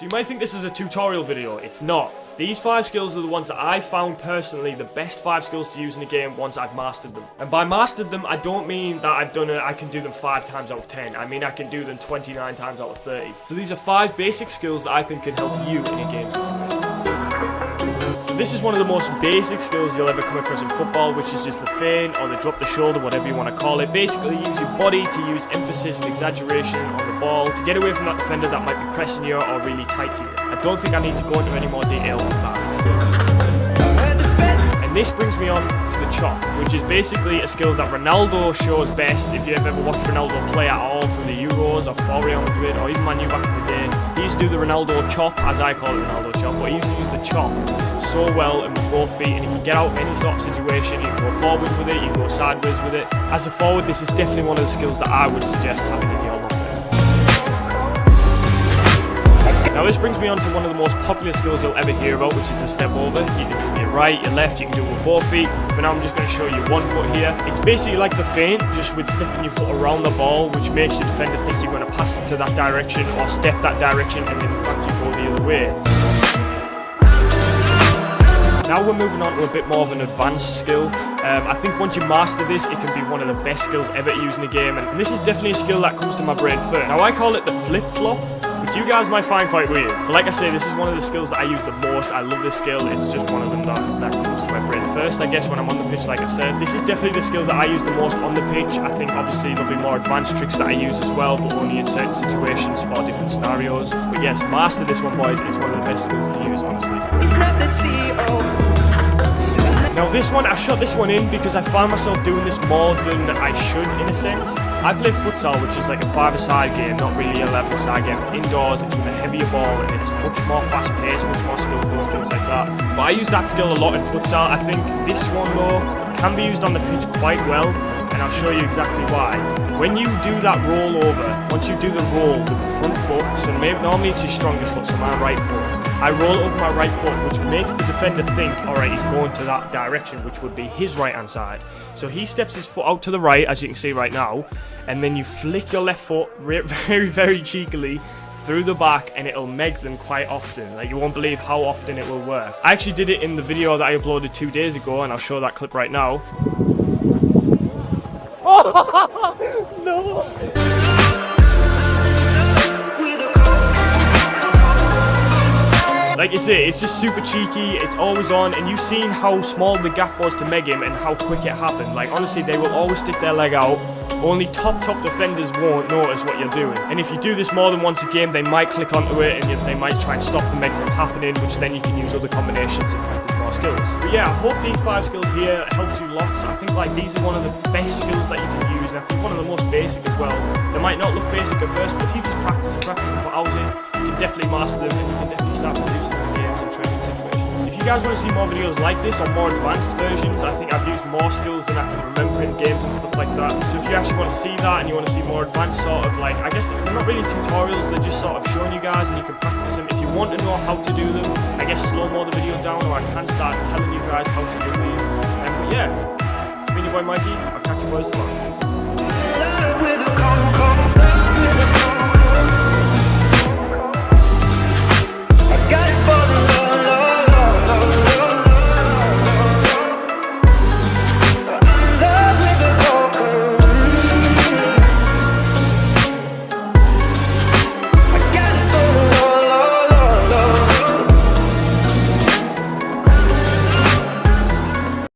So you might think this is a tutorial video. It's not. These 5 skills are the ones that I found personally the best 5 skills to use in a game once I've mastered them. And by mastered them, I don't mean that I can do them 5 times out of 10. I mean I can do them 29 times out of 30. So these are 5 basic skills that I think can help you in a game situation. So this is one of the most basic skills you'll ever come across in football, which is just the feint or the drop the shoulder, whatever you want to call it. Basically, use your body to use emphasis and exaggeration on the ball to get away from that defender that might be pressing you or really tight to you. I don't think I need to go into any more detail on that. And this brings me on to the chop, which is basically a skill that Ronaldo shows best. If you've ever watched Ronaldo play at all from the Euros or for Real Madrid or even Man U back in the day, he used to do the Ronaldo chop, as I call it Ronaldo chop, but he used to use the chop so well and with both feet, and he can get out of any sort of situation. You can go forward with it, you can go sideways with it. As a forward, this is definitely one of the skills that I would suggest having in your locker. Now this brings me on to one of the most popular skills you'll ever hear about, which is the step over. You can do your right, your left, you can do it with both feet. For now I'm just going to show you one foot here. It's basically like the feint, just with stepping your foot around the ball, which makes your defender think you're going to pass it to that direction or step that direction, and then in fact you go the other way. Now we're moving on to a bit more of an advanced skill. I think once you master this, it can be one of the best skills ever to use in a game, and this is definitely a skill that comes to my brain first. Now I call it the flip-flop, which you guys might find quite weird. But like I say, this is one of the skills that I use the most. I love this skill. It's just one of them that comes to my brain first, I guess, when I'm on the pitch, like I said. This is definitely the skill that I use the most on the pitch. I think obviously there'll be more advanced tricks that I use as well, but only in certain situations for different scenarios. But yes, master this one, boys. It's one of the best skills to use, honestly. He's not the CEO. Now this one, I shot this one in because I found myself doing this more than I should in a sense. I play futsal, which is like a 5-a-side game, not really an 11-a-side game. It's indoors, it's with a heavier ball, and it's much more fast-paced, much more skillful and things like that. But I use that skill a lot in futsal. I think this one though can be used on the pitch quite well, and I'll show you exactly why. When you do that roll over, once you do the roll with the front foot, so normally it's your stronger foot, so my right foot, I roll over my right foot, which makes the defender think, alright, he's going to that direction, which would be his right-hand side. So he steps his foot out to the right, as you can see right now, and then you flick your left foot very, very cheekily through the back, and it'll meg them quite often. Like, you won't believe how often it will work. I actually did it in the video that I uploaded 2 days ago, and I'll show that clip right now. Oh, no! Like you say, it's just super cheeky, it's always on, and you've seen how small the gap was to meg him and how quick it happened. Like, honestly, they will always stick their leg out. Only top defenders won't notice what you're doing. And if you do this more than once a game, they might click onto it and they might try and stop the meg from happening, which then you can use other combinations and practice more skills. But yeah, I hope these 5 skills here helps you lots. I think like these are one of the best skills that you can use, and I think one of the most basic as well. They might not look basic at first, but if you just practice and put hours in, you can definitely master them, and you can definitely start producing them in games and training situations. If you guys want to see more videos like this or more advanced versions, I think I've used more skills than I can remember in games and stuff like that. So if you actually want to see that and you want to see more advanced sort of like, I guess they're not really tutorials, they're just sort of showing you guys and you can practice them. If you want to know how to do them, I guess slow-mo the video down, or I can start telling you guys how to do these. But yeah, it's been your boy Mikey, I'll catch you boys tomorrow.